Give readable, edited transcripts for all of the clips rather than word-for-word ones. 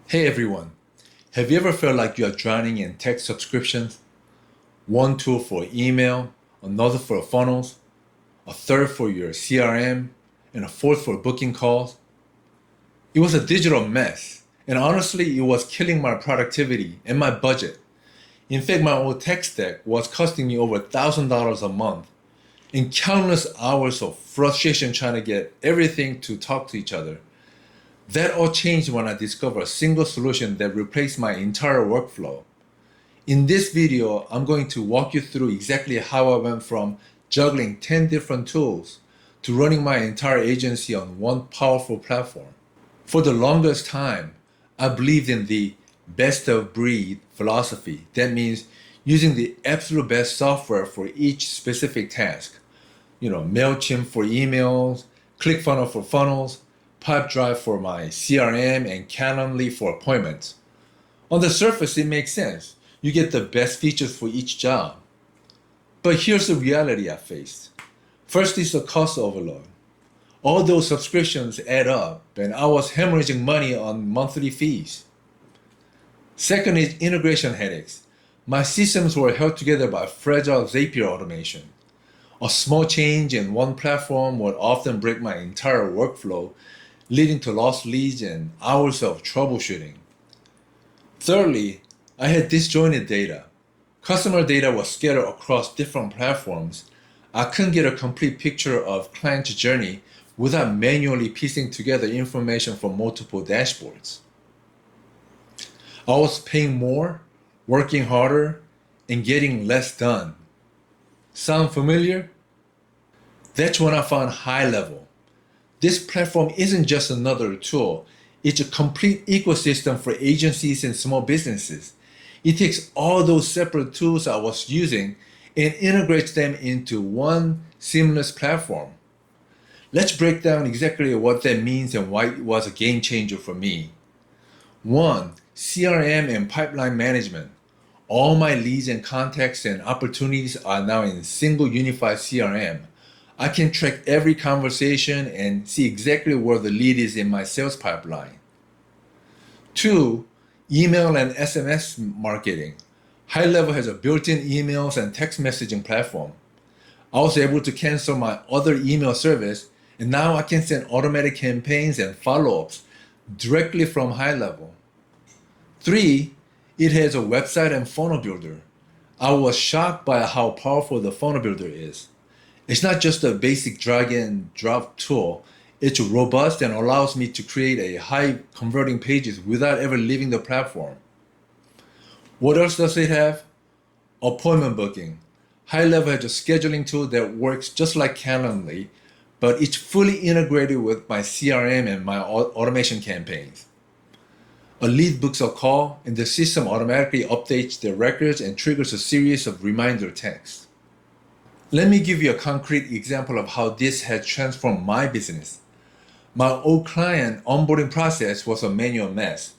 Hey everyone, have you ever felt like you are drowning in tech subscriptions? One tool for email, another for funnels, a third for your CRM, and a fourth for booking calls? It was a digital mess, and honestly, it was killing my productivity and my budget. In fact, my old tech stack was costing me over $1,000 a month, and countless hours of frustration trying to get everything to talk to each other. That all changed when I discovered a single solution that replaced my entire workflow. In this video, I'm going to walk you through exactly how I went from juggling 10 different tools to running my entire agency on one powerful platform. For the longest time, I believed in the best of breed philosophy. That means using the absolute best software for each specific task. MailChimp for emails, ClickFunnels for funnels, Pipedrive for my CRM, and Calendly for appointments. On the surface, it makes sense. You get the best features for each job. But here's the reality I faced. First is the cost overload. All those subscriptions add up, and I was hemorrhaging money on monthly fees. Second is integration headaches. My systems were held together by fragile Zapier automation. A small change in one platform would often break my entire workflow, leading to lost leads and hours of troubleshooting. Thirdly, I had disjointed data. Customer data was scattered across different platforms. I couldn't get a complete picture of client's journey without manually piecing together information from multiple dashboards. I was paying more, working harder, and getting less done. Sound familiar? That's when I found HighLevel. This platform isn't just another tool, it's a complete ecosystem for agencies and small businesses. It takes all those separate tools I was using and integrates them into one seamless platform. Let's break down exactly what that means and why it was a game changer for me. 1. CRM and pipeline management. All my leads and contacts and opportunities are now in single unified CRM. I can track every conversation and see exactly where the lead is in my sales pipeline. 2. Email and SMS marketing. HighLevel has a built-in emails and text messaging platform. I was able to cancel my other email service, and now I can send automatic campaigns and follow-ups directly from HighLevel. 3. It has a website and funnel builder. I was shocked by how powerful the funnel builder is. It's not just a basic drag and drop tool. It's robust and allows me to create a high converting pages without ever leaving the platform. What else does it have? Appointment booking. HighLevel has a scheduling tool that works just like Calendly, but it's fully integrated with my CRM and my automation campaigns. A lead books a call, and the system automatically updates their records and triggers a series of reminder texts. Let me give you a concrete example of how this has transformed my business. My old client onboarding process was a manual mess.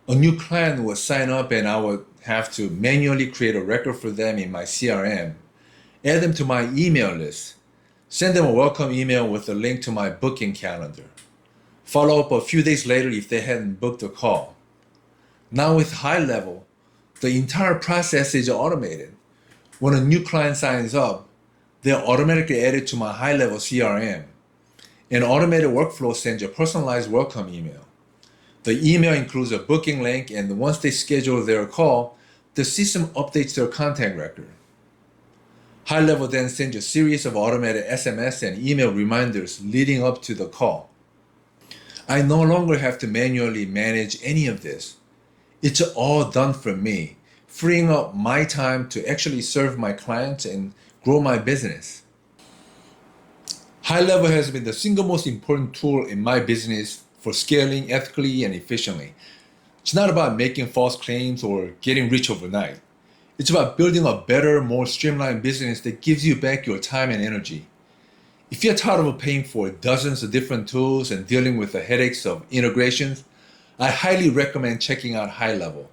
A new client would sign up and I would have to manually create a record for them in my CRM, add them to my email list, send them a welcome email with a link to my booking calendar, follow up a few days later if they hadn't booked a call. Now with HighLevel, the entire process is automated. When a new client signs up, they're automatically added to my HighLevel CRM. An automated workflow sends a personalized welcome email. The email includes a booking link, and once they schedule their call, the system updates their contact record. HighLevel then sends a series of automated SMS and email reminders leading up to the call. I no longer have to manually manage any of this. It's all done for me, freeing up my time to actually serve my clients and grow my business. HighLevel has been the single most important tool in my business for scaling ethically and efficiently. It's not about making false claims or getting rich overnight. It's about building a better, more streamlined business that gives you back your time and energy. If you're tired of paying for dozens of different tools and dealing with the headaches of integrations, I highly recommend checking out HighLevel.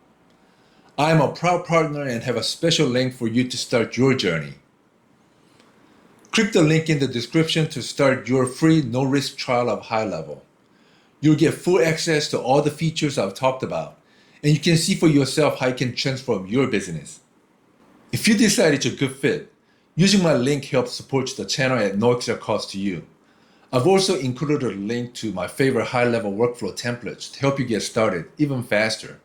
I am a proud partner and have a special link for you to start your journey. Click the link in the description to start your free no-risk trial of HighLevel. You'll get full access to all the features I've talked about, and you can see for yourself how you can transform your business. If you decide it's a good fit, using my link helps support the channel at no extra cost to you. I've also included a link to my favorite high-level workflow templates to help you get started even faster.